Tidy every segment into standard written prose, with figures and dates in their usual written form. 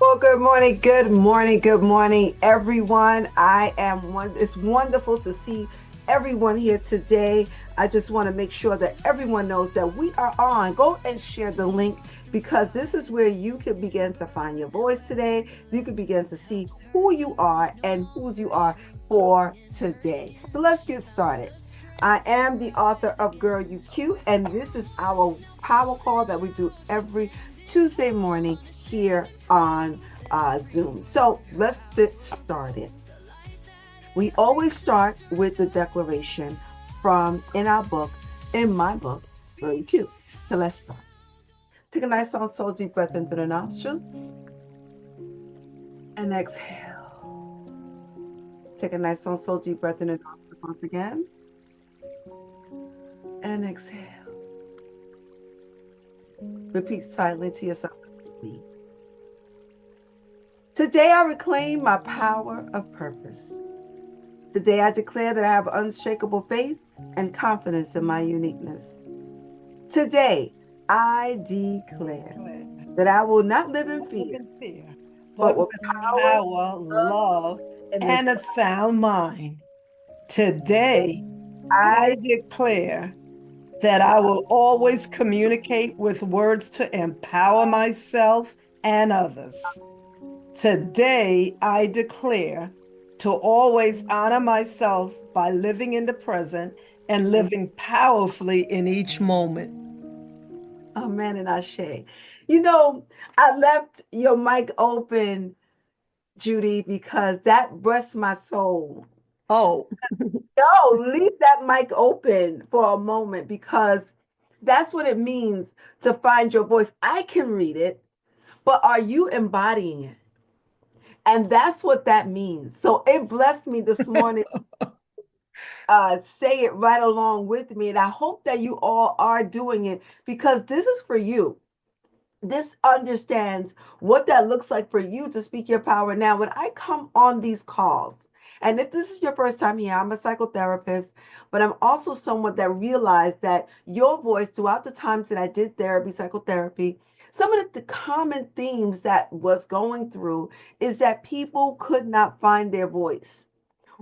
Well, good morning, everyone. It's wonderful to see everyone here today. I just want to make sure that everyone knows that we are on. Go and share the link because this is where you can begin to find your voice today. You can begin to see who you are and whose you are for today. So let's get started. I am the author of Girl You Cute, and this is our power call that we do every Tuesday morning here on Zoom. So let's get started. We always start with the declaration from in my book, Very Cute. So let's start. Take a nice long, soul deep breath in through the nostrils and exhale. Take a nice long, soul deep breath in the nostrils once again and exhale. Repeat silently to yourself with me. Today I reclaim my power of purpose. Today I declare that I have unshakable faith and confidence in my uniqueness. Today I declare that I will not live in fear, but but with with power, power, love, love, and a and a sound mind. Today, I I declare that I will always communicate with words to empower myself and others. Today, I declare to always honor myself by living in the present and living powerfully in each moment. Amen and Ashe. You know, I left your mic open, Judy, because that rests my soul. Oh, No, leave that mic open for a moment because that's what it means to find your voice. I can read it, but are you embodying it? And that's what that means. So it blessed me this morning. Say it right along with me. And I hope that you all are doing it because this is for you. This understands what that looks like for you to speak your power. Now, when I come on these calls, and if this is your first time here, I'm a psychotherapist, but I'm also someone that realized that your voice throughout the times that I did therapy, psychotherapy, some of the common themes that was going through is that people could not find their voice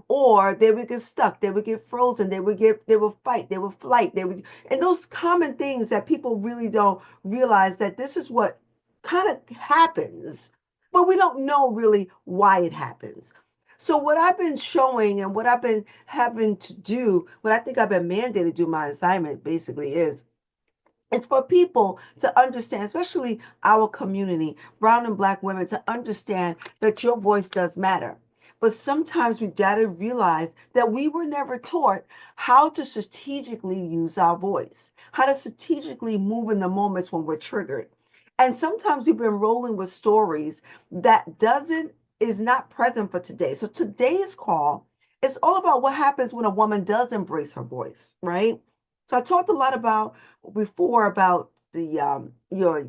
or they would get stuck, they would get frozen, they would fight, they would flight, they would, and those common things that people really don't realize that this is what kind of happens, but we don't know really why it happens. So what I've been showing and what I've been having to do, what I think I've been mandated to do, my assignment basically is it's for people to understand, especially our community, brown and black women, to understand that your voice does matter. But sometimes we got to realize that we were never taught how to strategically use our voice, how to strategically move in the moments when we're triggered. And sometimes we've been rolling with stories that doesn't is not present for today. So today's call is all about what happens when a woman does embrace her voice, right? So I talked a lot about before about the your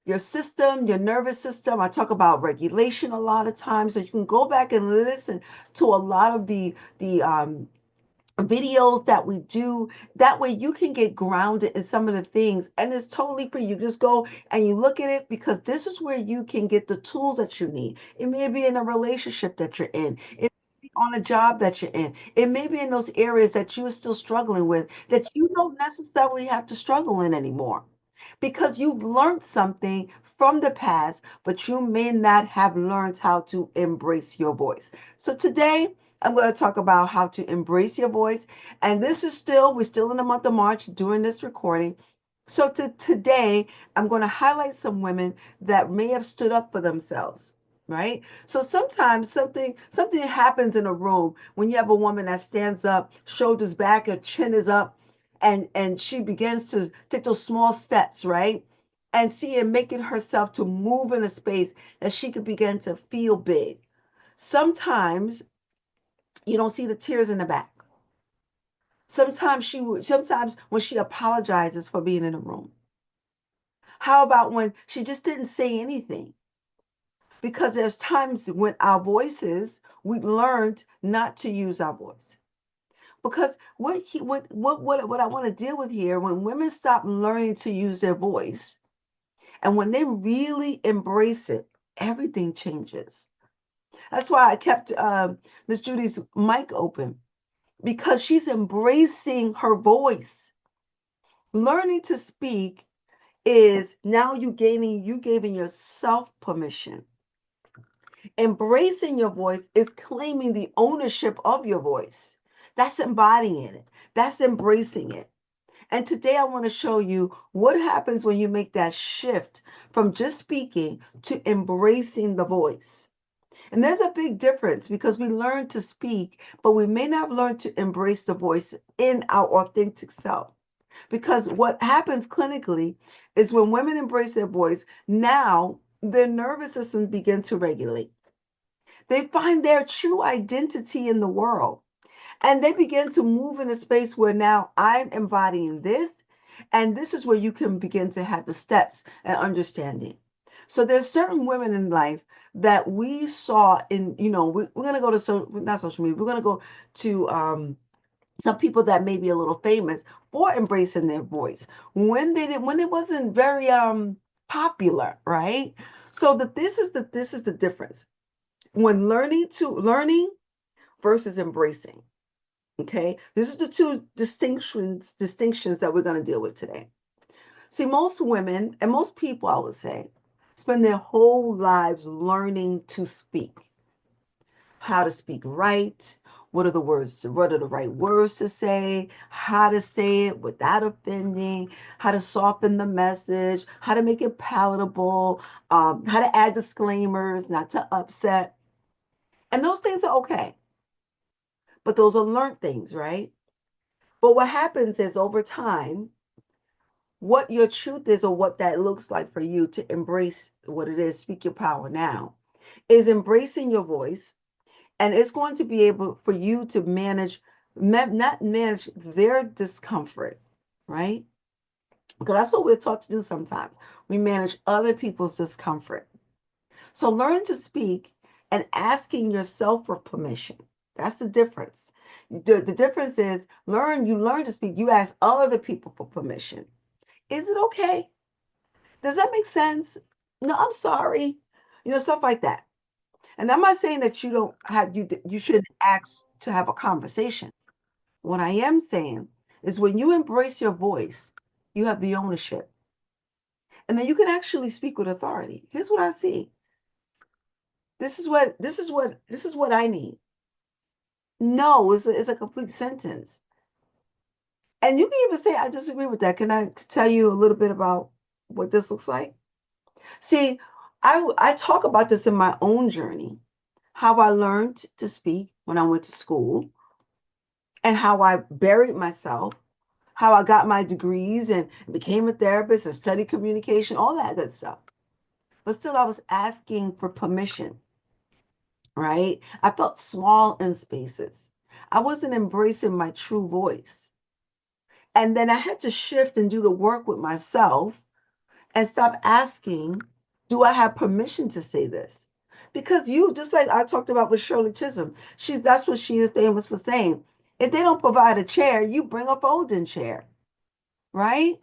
your system, your nervous system. I talk about regulation a lot of times, so you can go back and listen to a lot of the videos that we do. That way you can get grounded in some of the things, and it's totally free. You just go and you look at it because this is where you can get the tools that you need. It may be in a relationship that you're in. It may be on a job that you're in. It may be in those areas that you're still struggling with that you don't necessarily have to struggle in anymore because you've learned something from the past, but you may not have learned how to embrace your voice. So today, I'm going to talk about how to embrace your voice. And we're still in the month of March doing this recording. So today, I'm going to highlight some women that may have stood up for themselves. Right. So sometimes something happens in a room when you have a woman that stands up, shoulders back, her chin is up, and she begins to take those small steps, right? And see and making herself to move in a space that she could begin to feel big. Sometimes you don't see the tears in the back. Sometimes when she apologizes for being in the room. How about when she just didn't say anything? Because there's times when our voices, we learned not to use our voice. Because what I want to deal with here, when women stop learning to use their voice, And when they really embrace it, everything changes. That's why I kept Miss Judy's mic open because she's embracing her voice. Learning to speak is now you giving yourself permission. Embracing your voice is claiming the ownership of your voice. That's embodying it. That's embracing it. And today I want to show you what happens when you make that shift from just speaking to embracing the voice. And there's a big difference because we learn to speak, but we may not learn to embrace the voice in our authentic self. Because what happens clinically is when women embrace their voice, now their nervous system begins to regulate. They find their true identity in the world. And they begin to move in a space where now I'm embodying this. And this is where you can begin to have the steps and understanding. So there's certain women in life that we saw in, we're going to go to, not social media, we're going to go to some people that may be a little famous for embracing their voice when it wasn't very popular, right? So this is the difference when learning versus embracing. Okay, this is the two distinctions that we're going to deal with today. See, most women and most people, I would say, spend their whole lives learning to speak, how to speak right, what are the right words to say, how to say it without offending, how to soften the message, how to make it palatable, how to add disclaimers, not to upset. And those things are okay, but those are learned things, right? But what happens is over time, what your truth is or what that looks like for you to embrace what it is, speak your power now, is embracing your voice. And it's going to be able for you to not manage their discomfort, right? Because that's what we're taught to do sometimes. We manage other people's discomfort. So learn to speak and asking yourself for permission. That's the difference. The difference is you learn to speak, you ask other people for permission. Is it okay? Does that make sense? No, I'm sorry. Stuff like that. And I'm not saying that you shouldn't ask to have a conversation. What I am saying is when you embrace your voice, you have the ownership. And then you can actually speak with authority. Here's what I see. This is what I need. No is a complete sentence. And you can even say, I disagree with that. Can I tell you a little bit about what this looks like? See, I talk about this in my own journey, how I learned to speak when I went to school, and how I buried myself, how I got my degrees and became a therapist and studied communication, all that good stuff. But still, I was asking for permission, right? I felt small in spaces. I wasn't embracing my true voice. And then I had to shift and do the work with myself and stop asking, do I have permission to say this? Because just like I talked about with Shirley Chisholm, that's what she is famous for saying. If they don't provide a chair, you bring a folding chair, right?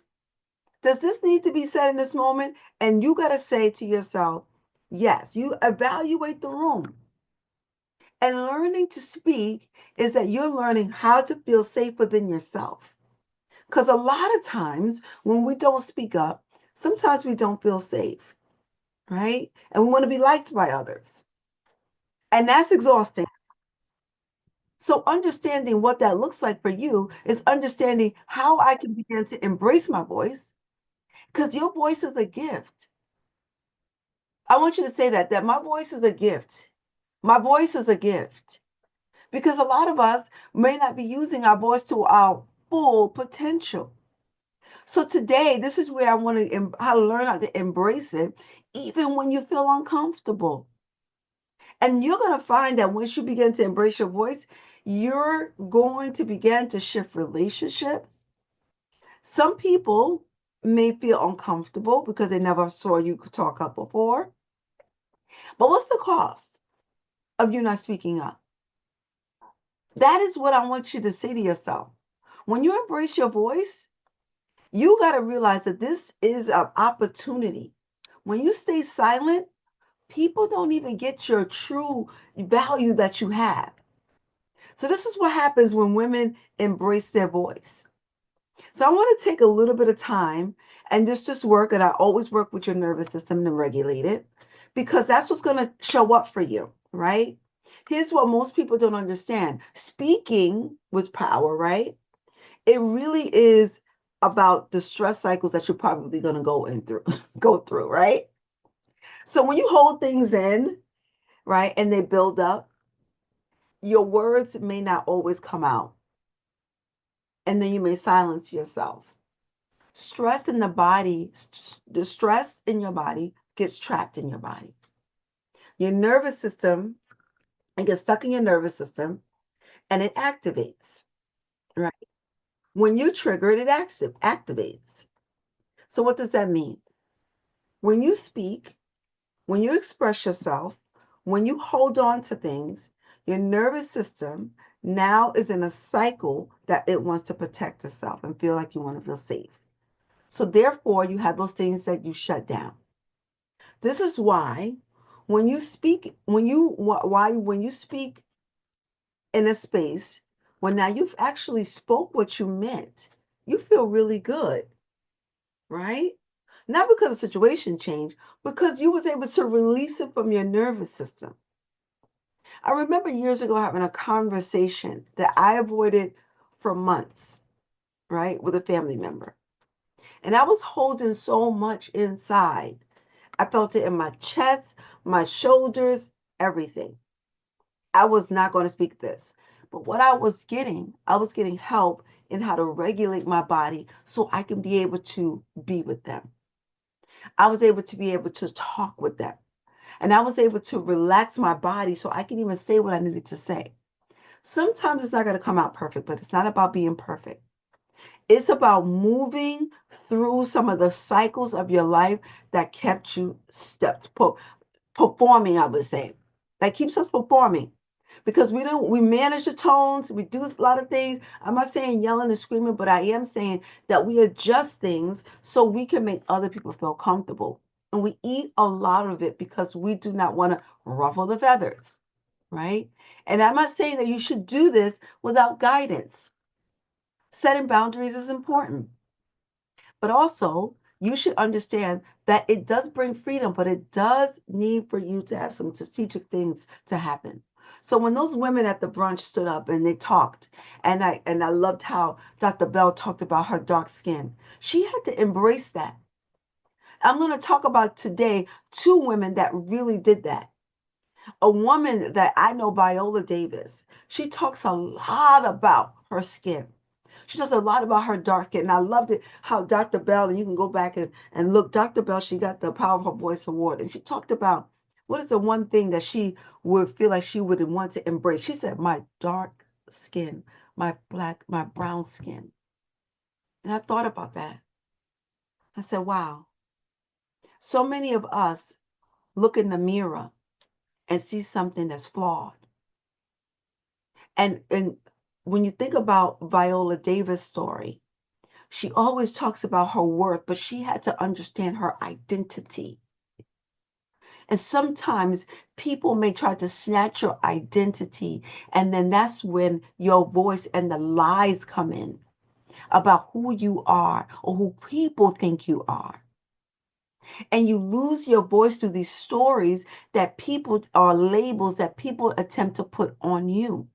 Does this need to be said in this moment? And you got to say to yourself, yes, you evaluate the room. And learning to speak is that you're learning how to feel safe within yourself. Because a lot of times when we don't speak up, sometimes we don't feel safe, right? And we want to be liked by others. And that's exhausting. So, understanding what that looks like for you is understanding how I can begin to embrace my voice because your voice is a gift. I want you to say that my voice is a gift. My voice is a gift because a lot of us may not be using our voice to our full potential. So today, this is where I want to how to learn how to embrace it, even when you feel uncomfortable. And you're going to find that once you begin to embrace your voice, you're going to begin to shift relationships. Some people may feel uncomfortable because they never saw you talk up before. But what's the cost of you not speaking up? That is what I want you to say to yourself. When you embrace your voice, you got to realize that this is an opportunity. When you stay silent, people don't even get your true value that you have. So, this is what happens when women embrace their voice. So, I want to take a little bit of time and just work, and I always work with your nervous system to regulate it because that's what's going to show up for you, right? Here's what most people don't understand speaking with power, right? It really is about the stress cycles that you're probably going to go in through go through, right? So when you hold things in, right, and they build up, your words may not always come out, and then you may silence yourself. Stress in the body, the stress in your body gets trapped in your body. Your nervous system, it gets stuck in your nervous system and it activates, right? When you trigger it, it activates. So what does that mean? When you speak, when you express yourself, when you hold on to things, your nervous system now is in a cycle that it wants to protect itself and feel like you want to feel safe. So therefore, you have those things that you shut down. This is why when you speak, when you speak in a space, when now you've actually spoke what you meant, you feel really good, right? Not because the situation changed, because you was able to release it from your nervous system. I remember years ago having a conversation that I avoided for months, right, with a family member. And I was holding so much inside. I felt it in my chest, my shoulders, everything. I was not going to speak this. But what I was getting help in how to regulate my body so I can be able to be with them. I was able to be able to talk with them. And I was able to relax my body so I can even say what I needed to say. Sometimes it's not going to come out perfect, but it's not about being perfect. It's about moving through some of the cycles of your life that kept you performing, I would say. That keeps us performing. Because we manage the tones, we do a lot of things. I'm not saying yelling and screaming, but I am saying that we adjust things so we can make other people feel comfortable. And we eat a lot of it because we do not want to ruffle the feathers, right? And I'm not saying that you should do this without guidance. Setting boundaries is important. But also, you should understand that it does bring freedom, but it does need for you to have some strategic things to happen. So when those women at the brunch stood up and they talked, and I loved how Dr. Bell talked about her dark skin. She had to embrace that. I'm going to talk about today two women that really did that. A woman that I know, Viola Davis. She talks a lot about her skin. She does a lot about her dark skin. And I loved it how Dr. Bell, and you can go back and look, Dr. Bell, she got the Power of Her Voice Award. And she talked about what is the one thing that she would feel like she would want to embrace. She said, my dark skin, my brown skin. And I thought about that. I said, wow, so many of us look in the mirror and see something that's flawed. And when you think about Viola Davis' story, she always talks about her worth, but she had to understand her identity. And sometimes people may try to snatch your identity, and then that's when your voice and the lies come in about who you are or who people think you are. And you lose your voice through these stories that people are labels that people attempt to put on you.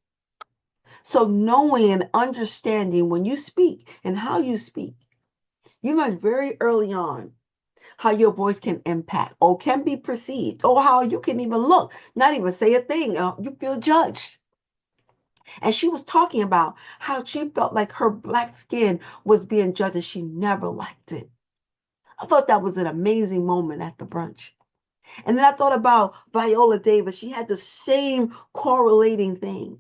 So knowing and understanding when you speak and how you speak, you learn very early on how your voice can impact or can be perceived, or how you can even look, not even say a thing, you feel judged. And she was talking about how she felt like her black skin was being judged and she never liked it. I thought that was an amazing moment at the brunch. And then I thought about Viola Davis. She had the same correlating thing.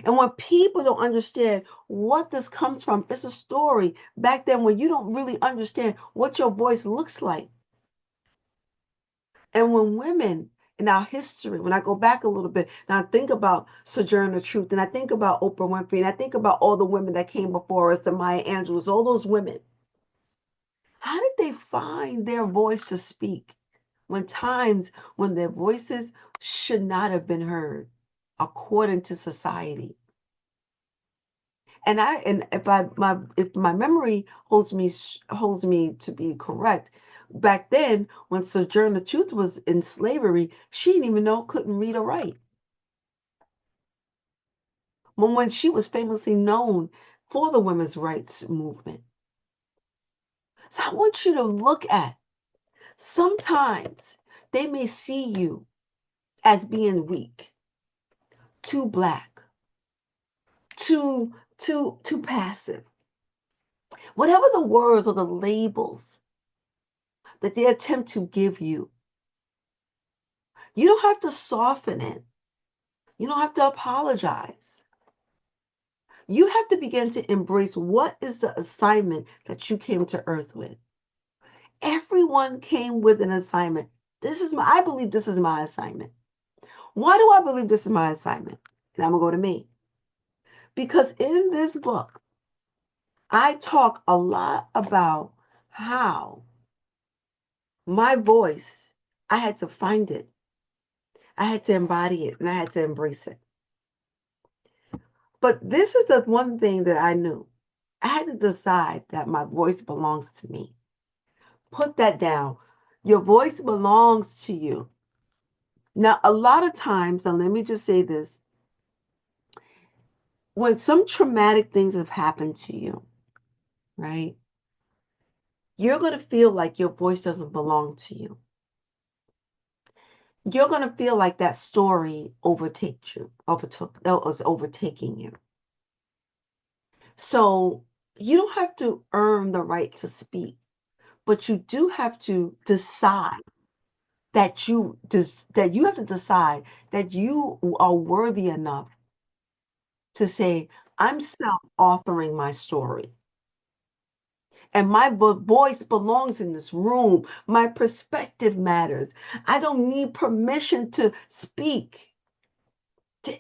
And when people don't understand what this comes from, it's a story back then when you don't really understand what your voice looks like. And when women in our history, when I go back a little bit, and I think about Sojourner Truth, and I think about Oprah Winfrey, and I think about all the women that came before us, and Maya Angelou, all those women, How did they find their voice to speak when times when their voices should not have been heard according to society? And if my memory holds me to be correct, back then when Sojourner Truth was in slavery, she didn't even know, couldn't read or write. When she was famously known for the women's rights movement. So I want you to look at, sometimes they may see you as being weak, too black, too passive. Whatever the words or the labels that they attempt to give you don't have to soften it. You don't have to apologize. You have to begin to embrace what is the assignment that you came to earth with. Everyone came with an assignment. I believe this is my assignment. Why do I believe this is my assignment? And I'm going to go to me. Because in this book, I talk a lot about how my voice, I had to find it. I had to embody it and I had to embrace it. But this is the one thing that I knew. I had to decide that my voice belongs to me. Put that down. Your voice belongs to you. Now, a lot of times, and let me just say this, when some traumatic things have happened to you, right, you're going to feel like your voice doesn't belong to you. You're going to feel like that story was overtaking you. So you don't have to earn the right to speak, but you do have to decide that you have to decide that you are worthy enough to say, I'm self-authoring my story. And my voice belongs in this room. My perspective matters. I don't need permission to speak,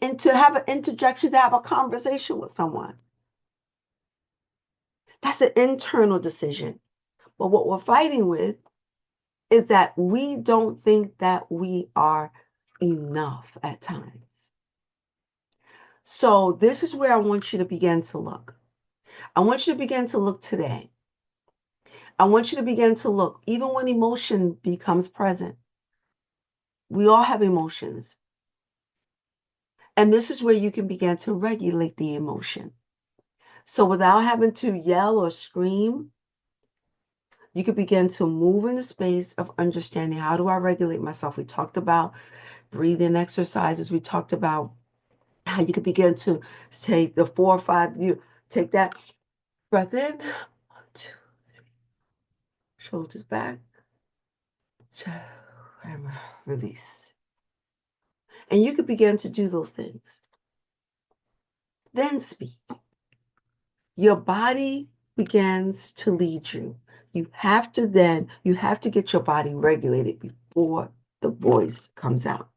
and to have an interjection, to have a conversation with someone. That's an internal decision. But what we're fighting with is that we don't think that we are enough at times. So this is where I want you to begin to look. I want you to begin to look today. I want you to begin to look, even when emotion becomes present. We all have emotions. And this is where you can begin to regulate the emotion. So without having to yell or scream, you can begin to move in the space of understanding, how do I regulate myself? We talked about breathing exercises. We talked about how you can begin to take the 4 or 5, you take that breath in, 1, 2, shoulders back, and release. And you could begin to do those things. Then speak. Your body begins to lead you. You have to get your body regulated before the voice comes out,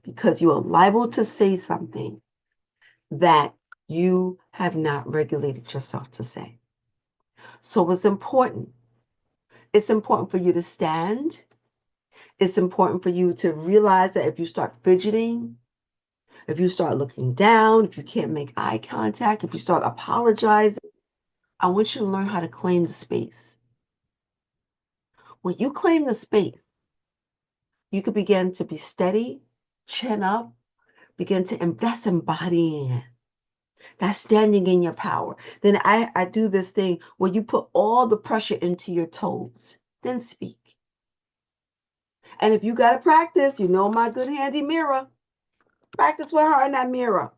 because you are liable to say something that you have not regulated yourself to say. So it's important. It's important for you to stand. It's important for you to realize that if you start fidgeting, if you start looking down, if you can't make eye contact, if you start apologizing, I want you to learn how to claim the space. When you claim the space, you can begin to be steady, chin up, that's embodying it. That's standing in your power. Then I do this thing where you put all the pressure into your toes, then speak. And if you got to practice, you know my good handy mirror. Practice with her in that mirror.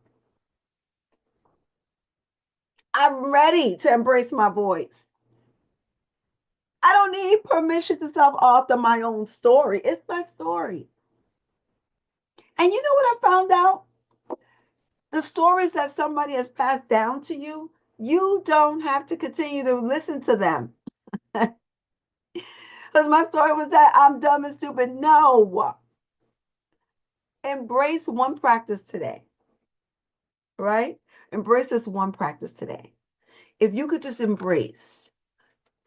I'm ready to embrace my voice. I don't need permission to self-author my own story. It's my story. And you know what I found out? The stories that somebody has passed down to you don't have to continue to listen to them. Because my story was that I'm dumb and stupid. No. Embrace one practice today, right? Embrace this one practice today. If you could just embrace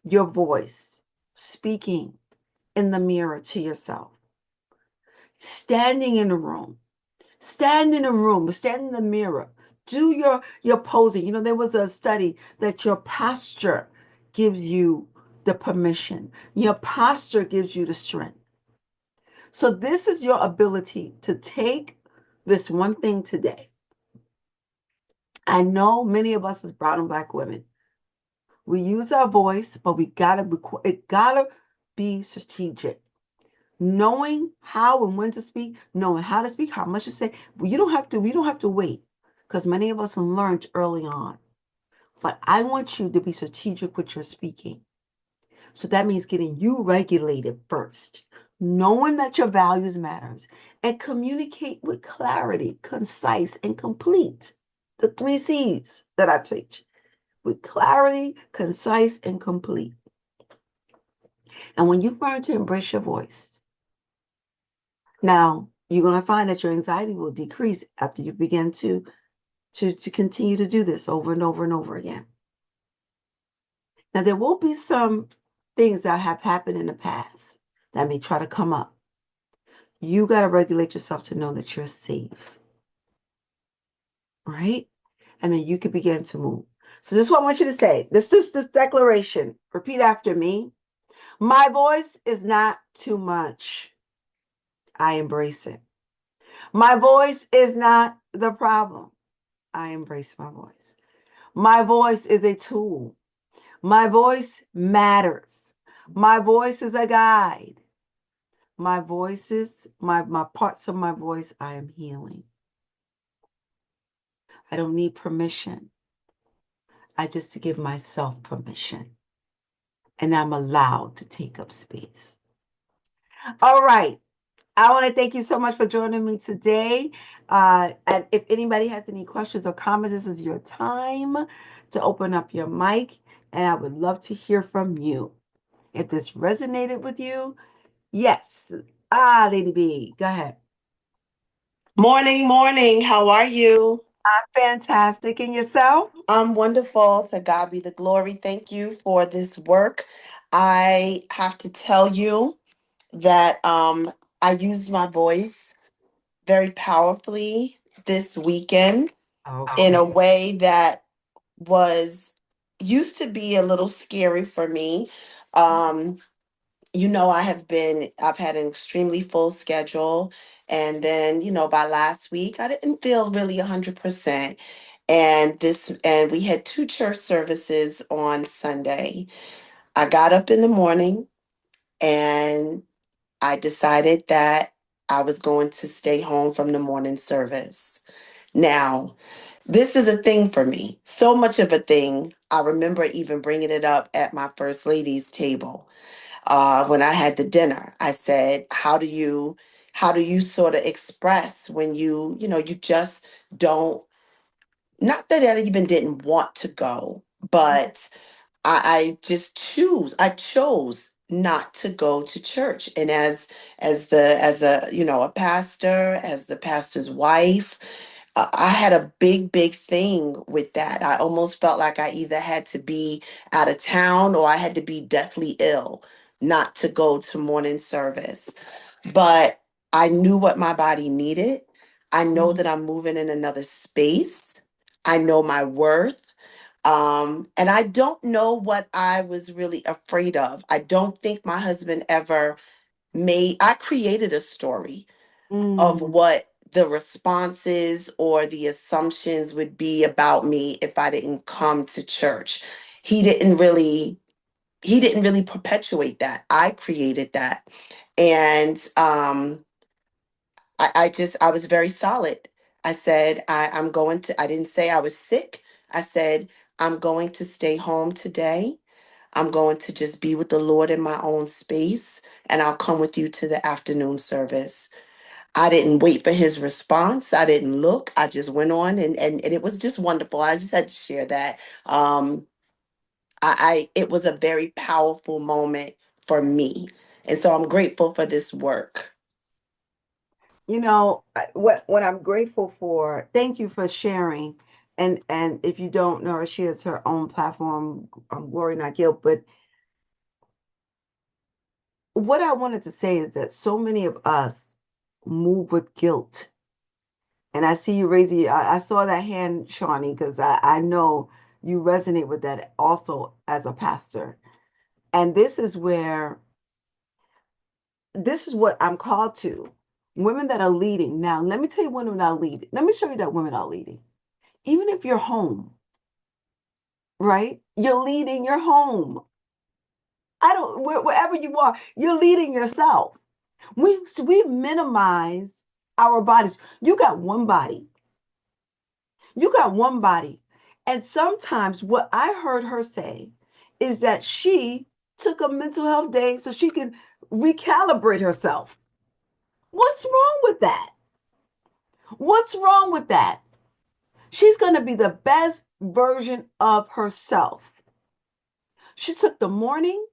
your voice, speaking in the mirror to yourself, standing in a room, stand in the mirror, do your posing. There was a study that your posture gives you the permission. Your posture gives you the strength. So this is your ability to take this one thing today. I know many of us as brown and black women, we use our voice, but it gotta be strategic. Knowing how and when to speak, knowing how to speak, how much to say. We don't have to wait, because many of us learned early on. But I want you to be strategic with your speaking. So that means getting you regulated first, knowing that your values matters, and communicate with clarity, concise, and complete. The 3 C's that I teach: with clarity, concise, and complete. And when you learn to embrace your voice, now you're going to find that your anxiety will decrease after you begin to continue to do this over and over and over again. Now, there will be some things that have happened in the past that may try to come up. You got to regulate yourself to know that you're safe, right? And then you can begin to move. So this is what I want you to say. This declaration. Repeat after me. My voice is not too much. I embrace it. My voice is not the problem. I embrace my voice. My voice is a tool. My voice matters. My voice is a guide. My voices, my parts of my voice, I am healing. I don't need permission. I just to give myself permission. And I'm allowed to take up space. All right. I want to thank you so much for joining me today. And if anybody has any questions or comments, this is your time to open up your mic. And I would love to hear from you. If this resonated with you, yes. Lady B, go ahead. Morning, morning. How are you? Fantastic. And yourself? I'm wonderful. To God be the glory. Thank you for this work. I have to tell you that I used my voice very powerfully this weekend in a Okay. way that was used to be a little scary for me. Um, I've had an extremely full schedule. And then, by last week, I didn't feel really 100%. And we had two church services on Sunday. I got up in the morning and I decided that I was going to stay home from the morning service. Now, this is a thing for me. So much of a thing. I remember even bringing it up at my first lady's table when I had the dinner. I said, how do you sort of express when you just don't, not that I even didn't want to go, but I chose not to go to church. And as a a pastor, as the pastor's wife, I had a big thing with that. I almost felt like I either had to be out of town or I had to be deathly ill not to go to morning service. But I knew what my body needed. I know Mhm. that I'm moving in another space. I know my worth. And I don't know what I was really afraid of. I don't think my husband ever I created a story of Mm. what the responses or the assumptions would be about me if I didn't come to church. He didn't really he didn't really perpetuate that. I created that. And I was very solid. I said, I didn't say I was sick. I said, I'm going to stay home today. I'm going to just be with the Lord in my own space, and I'll come with you to the afternoon service. I didn't wait for his response. I didn't look. I just went on, and it was just wonderful. I just had to share that. Um, it was a very powerful moment for me. And so I'm grateful for this work. What I'm grateful for. Thank you for sharing. And if you don't know her, she has her own platform, Glory Not Guilt. But what I wanted to say is that so many of us move with guilt. And I see you raising, I saw that hand, Shawnee, because I know you resonate with that also as a pastor. And this is what I'm called to. Women that are leading. Now, let me tell you women that are leading. Let me show you that women are leading. Even if you're home, right? You're leading your home. I don't, wherever you are, you're leading yourself. We minimize our bodies. You got one body. You got one body. And sometimes what I heard her say is that she took a mental health day so she can recalibrate herself. What's wrong with that? What's wrong with that? She's going to be the best version of herself. She took the morning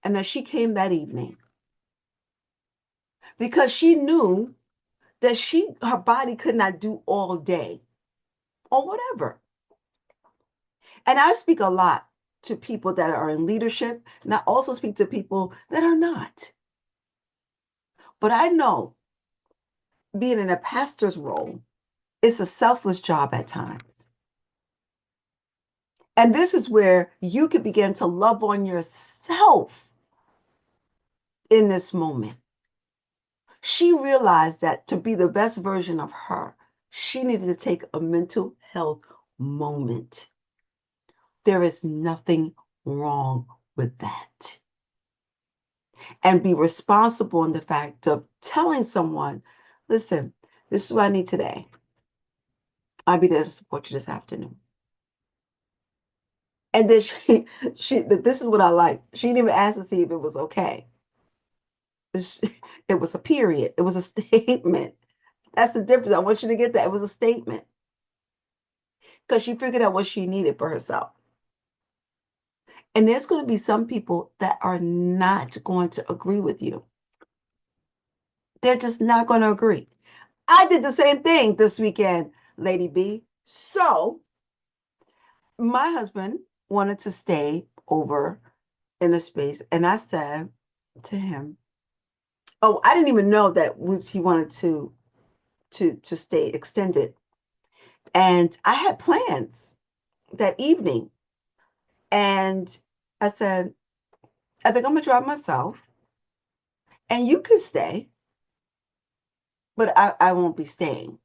and then she came that evening because she knew that her body could not do all day or whatever. And I speak a lot to people that are in leadership, and I also speak to people that are not. But I know being in a pastor's role is a selfless job at times. And this is where you can begin to love on yourself in this moment. She realized that to be the best version of her, she needed to take a mental health moment. There is nothing wrong with that. And be responsible in the fact of telling someone, listen, this is what I need today. I'll be there to support you this afternoon. And then this is what I like. She didn't even ask to see if it was okay. It was a period. It was a statement. That's the difference. I want you to get that. It was a statement because she figured out what she needed for herself. And there's going to be some people that are not going to agree with you. They're just not going to agree. I did the same thing this weekend, Lady B. So my husband wanted to stay over in a space, and I said to him, "Oh, I didn't even know that was he wanted to stay extended." And I had plans that evening. And I said, I think I'm gonna drive myself and you could stay, but I won't be staying.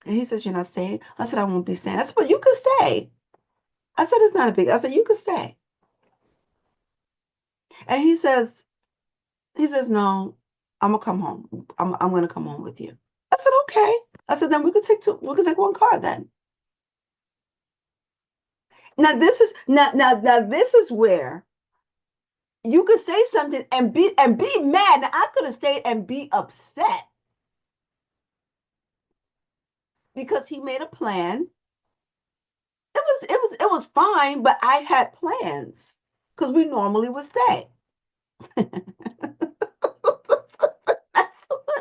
And he says, you're not staying? I said, I won't be staying. I said, but you could stay. I said, it's not a big, I said, you could stay. And he says, no, I'm gonna come home. I'm gonna come home with you. I said, okay. I said, then we could take one car then. Now this is where you could say something and be mad. Now I could have stayed and be upset because he made a plan. It was fine, but I had plans because we normally would stay.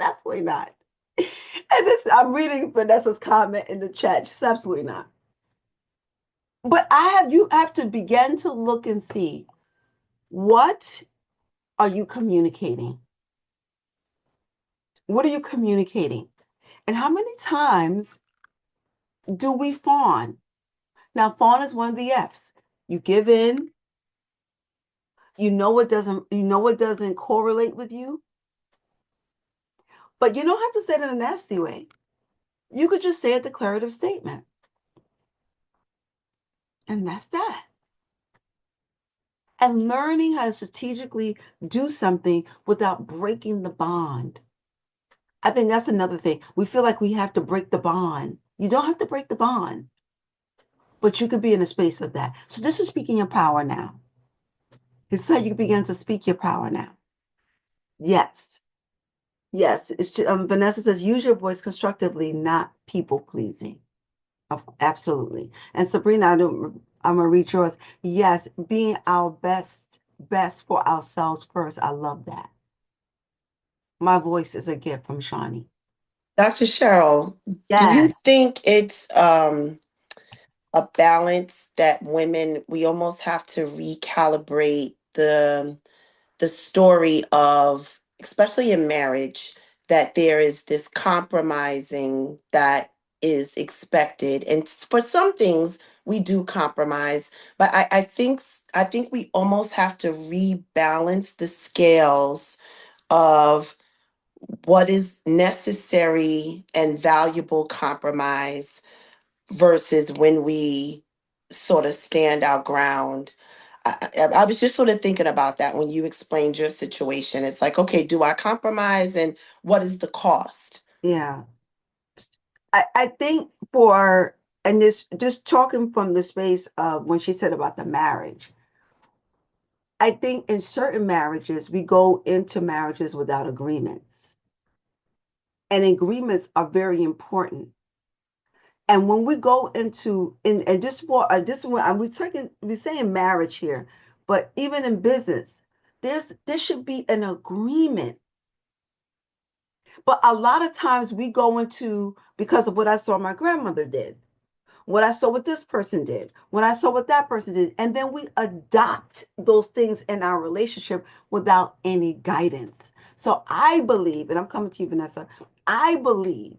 Absolutely not. And this I'm reading Vanessa's comment in the chat. She's absolutely not. But you have to begin to look and see what are you communicating? What are you communicating? And how many times do we fawn? Now, fawn is one of the F's. You give in, you know it doesn't correlate with you, but you don't have to say it in a nasty way. You could just say a declarative statement. And that's that. And learning how to strategically do something without breaking the bond. I think that's another thing. We feel like we have to break the bond. You don't have to break the bond, but you could be in a space of that. So this is speaking your power now. It's how you begin to speak your power now. Yes. Yes. Vanessa says, use your voice constructively, not people pleasing. Absolutely. And Sabrina, I'm gonna read yours. Yes, being our best for ourselves first. I love that. My voice is a gift from Shawnee. Dr. Cheryl, do you Yes. think it's a balance that women, we almost have to recalibrate the the story of, especially in marriage, that there is this compromising that is expected. And for some things we do compromise, but I think we almost have to rebalance the scales of what is necessary and valuable compromise versus when we sort of stand our ground. I was just sort of thinking about that when you explained your situation. It's like, okay, do I compromise and what is the cost? Yeah. I think for, and this, just talking from the space of when she said about the marriage, I think in certain marriages, we go into marriages without agreements. And agreements are very important. And when we go into, and just for this one, we're saying marriage here, but even in business, there should be an agreement. But a lot of times we go into, because of what I saw my grandmother did, what I saw what this person did, what I saw what that person did, and then we adopt those things in our relationship without any guidance. So I believe, and I'm coming to you, Vanessa, I believe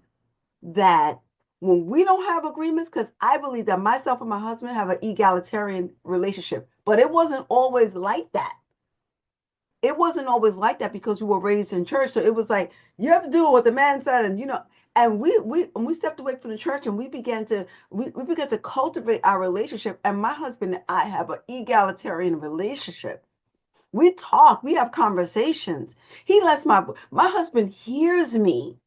that when we don't have agreements, because I believe that myself and my husband have an egalitarian relationship, but it wasn't always like that. It wasn't always like that because we were raised in church. So it was like you have to do what the man said, and and we stepped away from the church, and we began to cultivate our relationship. And my husband and I have an egalitarian relationship. We talk, we have conversations. He lets my husband hears me.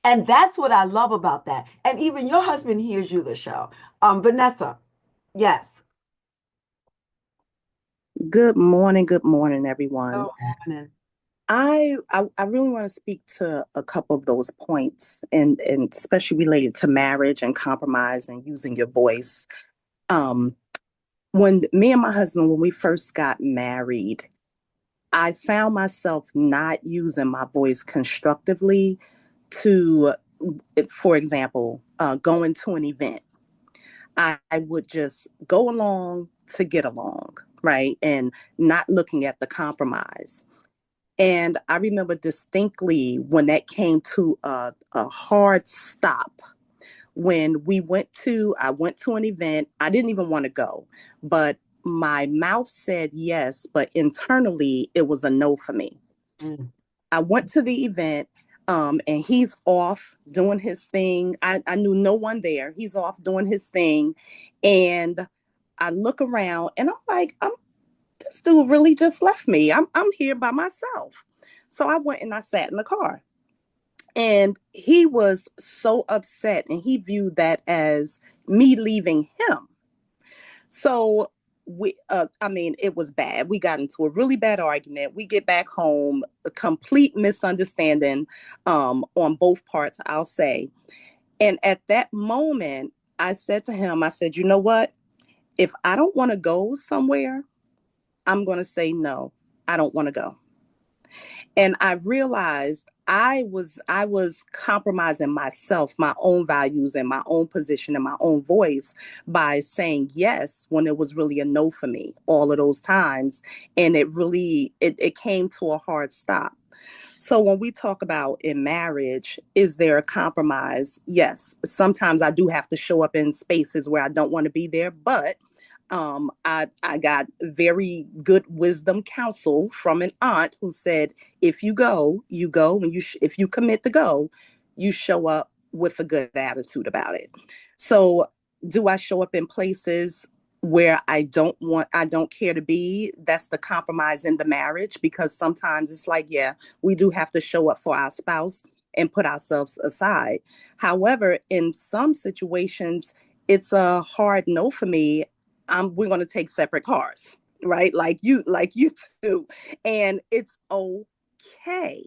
And that's what I love about that. And even your husband hears you, Lachelle. Vanessa, yes. Good morning, everyone. Good morning. I really want to speak to a couple of those points, and especially related to marriage and compromise and using your voice. Um, when me and my husband, when we first got married, I found myself not using my voice constructively to, for example, going to an event. I would just go along to get along, right? And not looking at the compromise. And I remember distinctly when that came to a hard stop. When I went to an event. I didn't even want to go, but my mouth said yes, but internally it was a no for me. Mm, I went to the event, and he's off doing his thing. I knew no one there. He's off doing his thing. And I look around and I'm like, this dude really just left me. I'm here by myself. So I went and I sat in the car. And he was so upset, and he viewed that as me leaving him. So I mean, it was bad. We got into a really bad argument. We get back home, a complete misunderstanding on both parts, I'll say. And at that moment, I said to him, I said, you know what? If I don't want to go somewhere, I'm going to say no. I don't want to go. And I realized I was compromising myself, my own values and my own position and my own voice by saying yes when it was really a no for me all of those times. And it came to a hard stop. So when we talk about in marriage, is there a compromise? Yes. Sometimes I do have to show up in spaces where I don't want to be there, but I got very good wisdom counsel from an aunt who said, if you go, you go. When if you commit to go, you show up with a good attitude about it. So, do I show up in places where I don't care to be? That's the compromise in the marriage, because sometimes it's like, yeah, we do have to show up for our spouse and put ourselves aside. However, in some situations, it's a hard no for me. We're going to take separate cars, right? Like you do. And it's okay.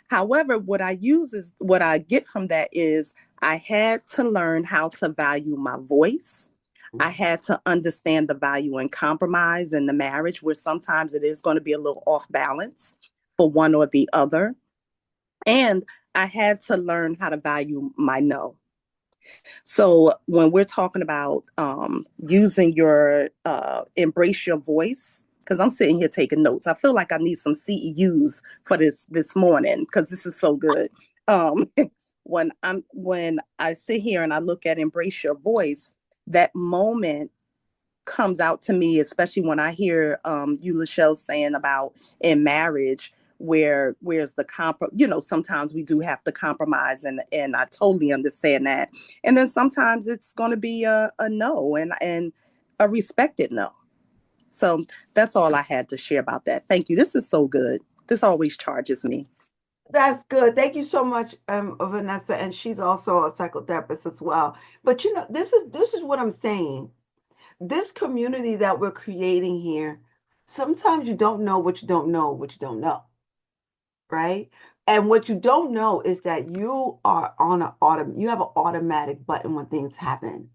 However, what I get from that is I had to learn how to value my voice. I had to understand the value in compromise in the marriage, where sometimes it is going to be a little off balance for one or the other. And I had to learn how to value my no. So when we're talking about using your embrace your voice, because I'm sitting here taking notes. I feel like I need some CEUs for this morning because this is so good. Um, when I sit here and I look at embrace your voice, that moment comes out to me, especially when I hear you, Lachelle, saying about in marriage where's the sometimes we do have to compromise, and I totally understand that. And then sometimes it's going to be a no, and a respected no. So that's all I had to share about that. Thank you. This is so good. This always charges me. That's good. Thank you so much, Vanessa. And she's also a psychotherapist as well. But this is what I'm saying. This community that we're creating here, sometimes you don't know what you don't know, what you don't know, right? And what you don't know is that you are on you have an automatic button when things happen.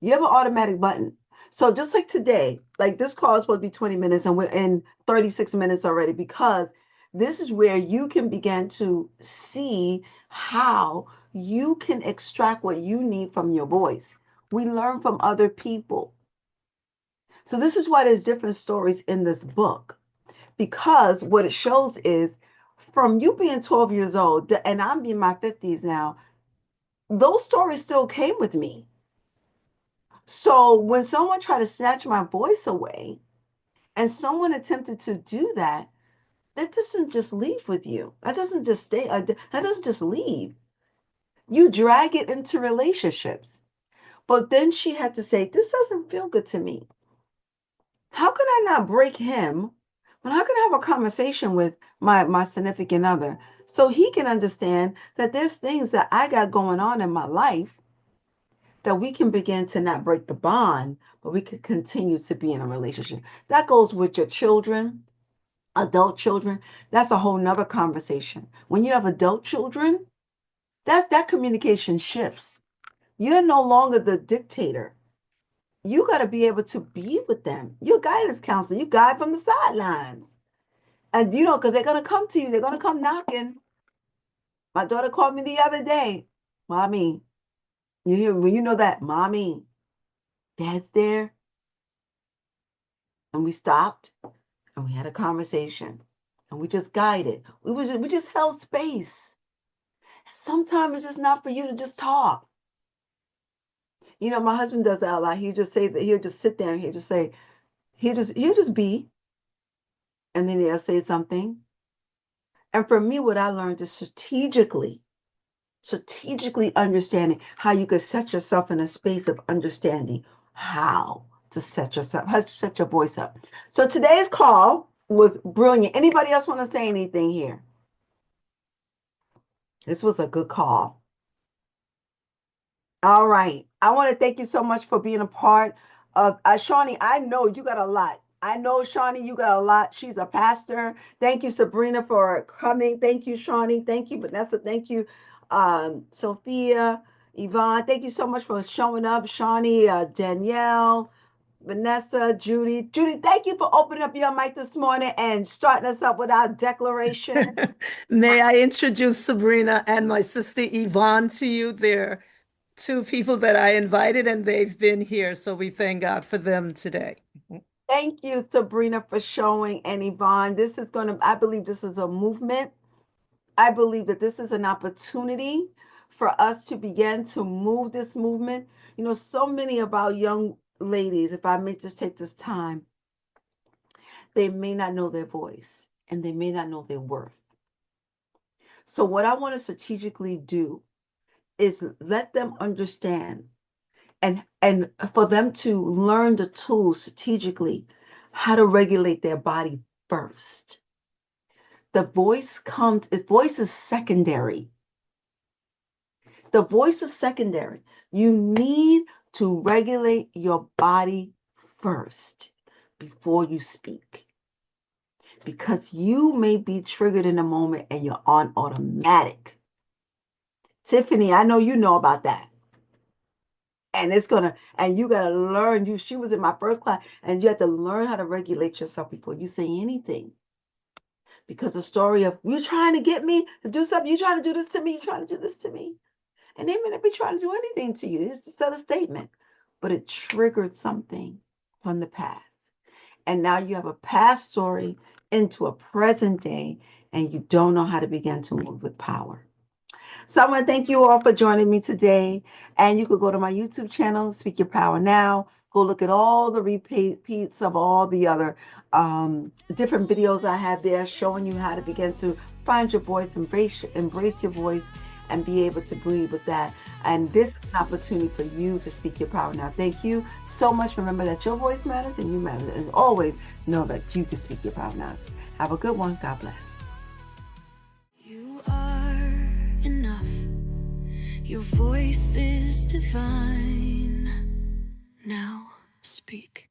You have an automatic button. So just like today, like this call is supposed to be 20 minutes and we're in 36 minutes already, because this is where you can begin to see how you can extract what you need from your voice. We learn from other people. So this is why there's different stories in this book, because what it shows is from you being 12 years old and I'm in my 50s now, those stories still came with me. So when someone tried to snatch my voice away, and someone attempted to do that, that doesn't just leave with you. That doesn't just stay. That doesn't just leave. You drag it into relationships. But then she had to say, "This doesn't feel good to me. How can I not break him? But how can I have a conversation with my significant other so he can understand that there's things that I got going on in my life that we can begin to not break the bond, but we could continue to be in a relationship." That goes with your children, adult children. That's a whole nother conversation. When you have adult children, that communication shifts. You're no longer the dictator. You got to be able to be with them. You're guidance counselor. You guide from the sidelines. And because they're going to come to you. They're going to come knocking. My daughter called me the other day. "Mommy, when you know that, Mommy, Dad's there." And we stopped and we had a conversation and we just guided. We just held space. Sometimes it's just not for you to just talk. My husband does that a lot. He just say that he'll just sit there and he'll just say, he'll just be, and then he'll say something. And for me, what I learned is strategically understanding how you could set yourself in a space of understanding how to set your voice up. So today's call was brilliant. Anybody else want to say anything here? This was a good call. All right. I want to thank you so much for being a part of Shawnee. I know you got a lot. I know, Shawnee, you got a lot. She's a pastor. Thank you, Sabrina, for coming. Thank you, Shawnee. Thank you, Vanessa. Thank you, Sophia, Yvonne. Thank you so much for showing up. Shawnee, Danielle, Vanessa, Judy. Judy, thank you for opening up your mic this morning and starting us up with our declaration. May I introduce Sabrina and my sister Yvonne to you? They're two people that I invited and they've been here. So we thank God for them today. Thank you, Sabrina, for showing, and Yvonne. I believe this is a movement. I believe that this is an opportunity for us to begin to move this movement. So many of our young ladies, if I may just take this time, they may not know their voice and they may not know their worth. So, what I want to strategically do is let them understand and for them to learn the tools strategically how to regulate their body first. The voice is secondary. The voice is secondary. You need to regulate your body first before you speak, because you may be triggered in a moment and you're on automatic. Tiffany, I know you know about that. And you gotta learn. She was in my first class, and you have to learn how to regulate yourself before you say anything. Because the story of you're trying to get me to do something, you're trying to do this to me, you're trying to do this to me. And they may not be trying to do anything to you. It's just a statement. But it triggered something from the past. and now you have a past story into a present day, and you don't know how to begin to move with power. So I want to thank you all for joining me today. And you could go to my YouTube channel, Speak Your Power Now. Go look at all the repeats of all the other different videos I have there showing you how to begin to find your voice, embrace your voice, and be able to breathe with that. And this is an opportunity for you to speak your power now. Thank you so much. Remember that your voice matters and you matter. And always know that you can speak your power now. Have a good one. God bless. You are enough. Your voice is divine. Now speak.